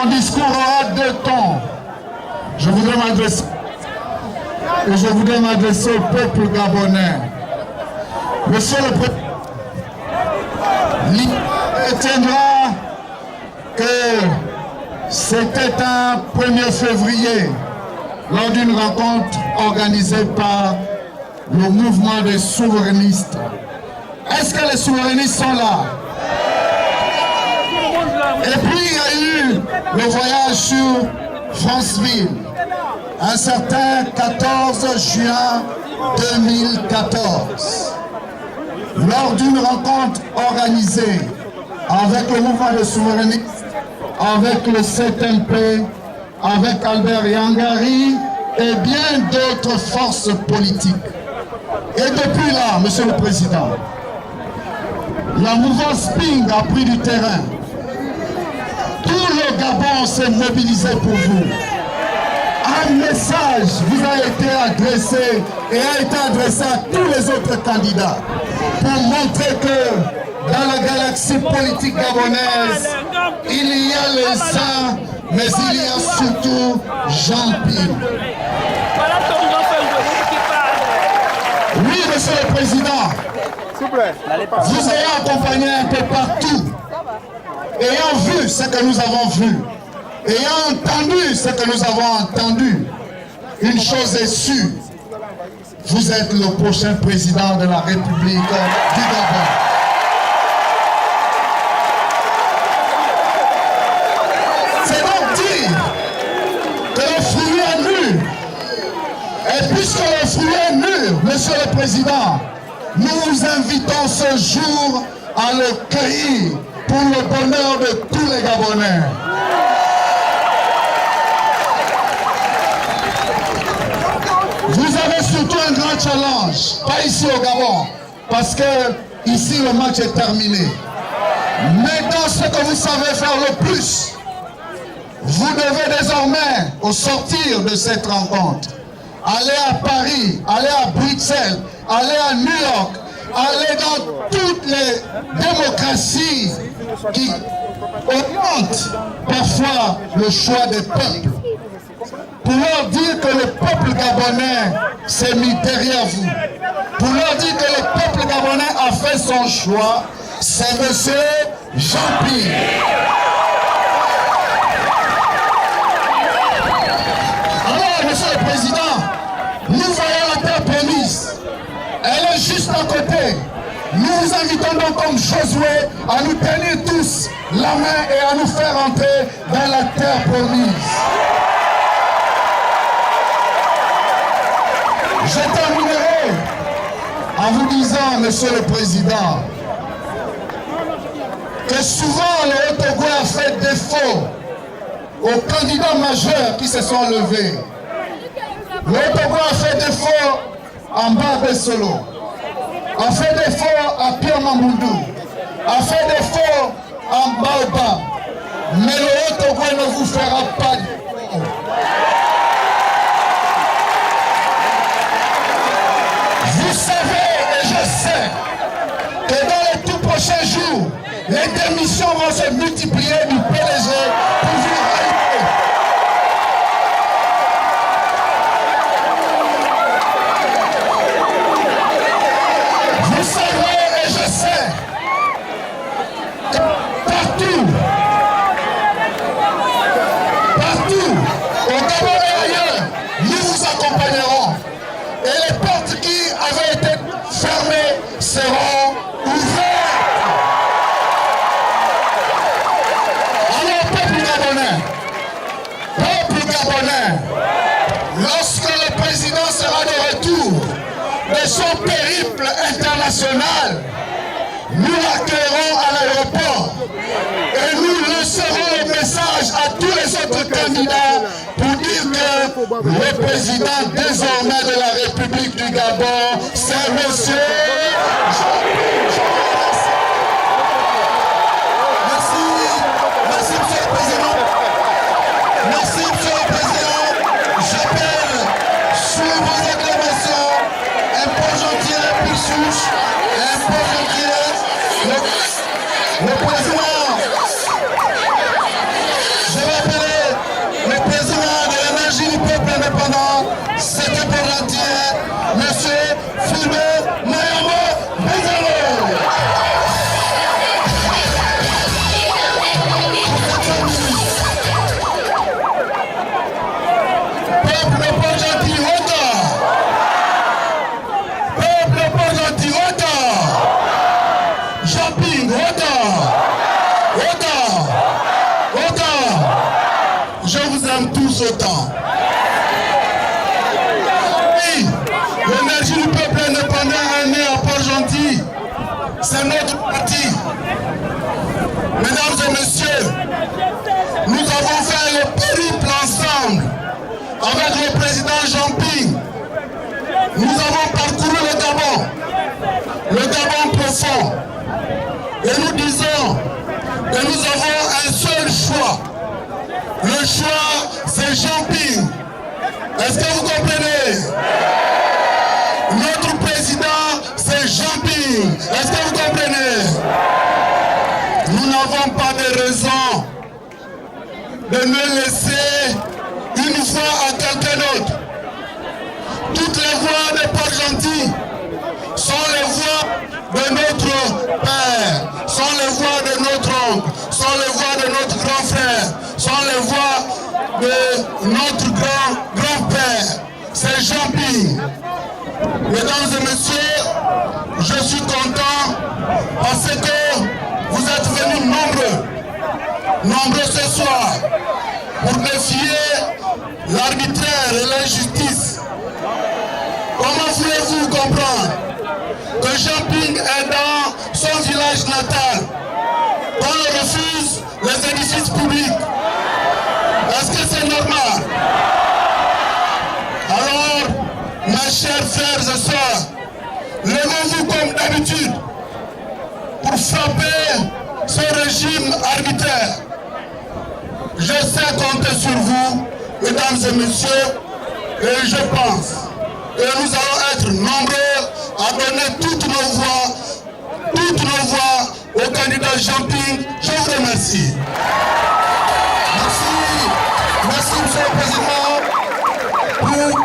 Mon discours aura 2 temps. Je voudrais m'adresser au peuple gabonais. Monsieur le Président, l'État retiendra que c'était un 1er février lors d'une rencontre organisée par le mouvement des souverainistes. Est-ce que les souverainistes sont là? Et puis il y a eu le voyage sur Franceville, un certain 14 juin 2014. Lors d'une rencontre organisée avec le mouvement des souverainistes, avec le CTMP, avec Albert Yangari et bien d'autres forces politiques. Et depuis là, Monsieur le Président, la mouvance PING a pris du terrain. Tout le Gabon s'est mobilisé pour vous. Un message vous a été adressé et a été adressé à tous les autres candidats pour montrer que dans la galaxie politique gabonaise, il y a les uns, mais il y a surtout Jean-Ping. Oui, Monsieur le Président, vous ayez accompagné un peu partout, ayant vu ce que nous avons vu, ayant entendu ce que nous avons entendu, une chose est sûre, vous êtes le prochain président de la République du Gabon. C'est donc dire que le fruit est mûr. Et puisque le fruit est mûr, Monsieur le Président, nous vous invitons ce jour à le cueillir pour le bonheur de tous les Gabonais. Vous avez surtout un grand challenge, pas ici au Gabon, parce que ici le match est terminé. Mais dans ce que vous savez faire le plus, vous devez désormais, au sortir de cette rencontre, aller à Paris, aller à Bruxelles, aller à New York, aller dans toutes les démocraties qui orientent parfois le choix des peuples, pour leur dire que le peuple gabonais s'est mis derrière vous, pour leur dire que le peuple gabonais a fait son choix, c'est M. Jean-Ping. Alors, Monsieur le Président, nous voyons la terre promise. Elle est juste à côté. Nous vous invitons donc comme Josué à nous tenir tous la main et à nous faire entrer dans la terre promise. Je terminerai en vous disant, Monsieur le Président, que souvent le Haut-Togo a fait défaut aux candidats majeurs qui se sont levés. Le Haut-Togo a fait défaut en Barbé-Solo, a fait défaut à Pierre Mamboundou, a fait défaut en Baobab. Mais le Haut-Togo ne vous fera pas défaut. Vous savez et je sais que dans les tout prochains jours, les démissions vont se multiplier du PDG pour vous réaliser. Vous savez et je sais que partout, au Gabon et ailleurs, nous vous accompagnerons. Et les portes qui avaient été fermées seront ouvertes. Alors, peuple gabonais, lorsque le président sera de retour de son périple international, nous l'accueillerons à l'aéroport et nous lancerons le message à tous les autres candidats pour dire que le président désormais de la République du Gabon, c'est monsieur Jean-Ping. Merci, monsieur le Président. Merci, monsieur le Président. J'appelle, sous vos acclamations, un peu gentil, un peu souche, un peu gentil, le président. Je vais appeler tous autant. Oui, l'énergie du peuple indépendant est née à Port-Gentil. C'est notre parti. Mesdames et messieurs, nous avons fait le périple ensemble avec le président Jean Ping. Nous avons parcouru le Gabon profond. Et nous disons que nous avons un seul choix. Le choix, c'est Jean Ping. Est-ce que vous comprenez? Notre président, c'est Jean Ping. Est-ce que vous comprenez? Nous n'avons pas de raison de ne laisser une voix à quelqu'un d'autre. Toutes les voix de Port-Gentil sont les voix de notre père, sont les voix de notre oncle, sont les voix de notre grand frère, sont les voix de notre grand-père. C'est Jean Ping. Mesdames et messieurs, je suis content parce que vous êtes venus nombreux ce soir pour défier l'arbitraire et l'injustice. Comment voulez-vous comprendre que Jean Ping est dans son village natal, qu'on le refuse les édifices publics? Est-ce que c'est normal? Alors, mes chers frères et sœurs, levez-vous comme d'habitude pour frapper ce régime arbitraire. Je sais compter sur vous, mesdames et messieurs, et je pense que nous allons être nombreux à donner toutes nos voix au candidat Jean Ping. Je vous remercie. Merci, monsieur le Président.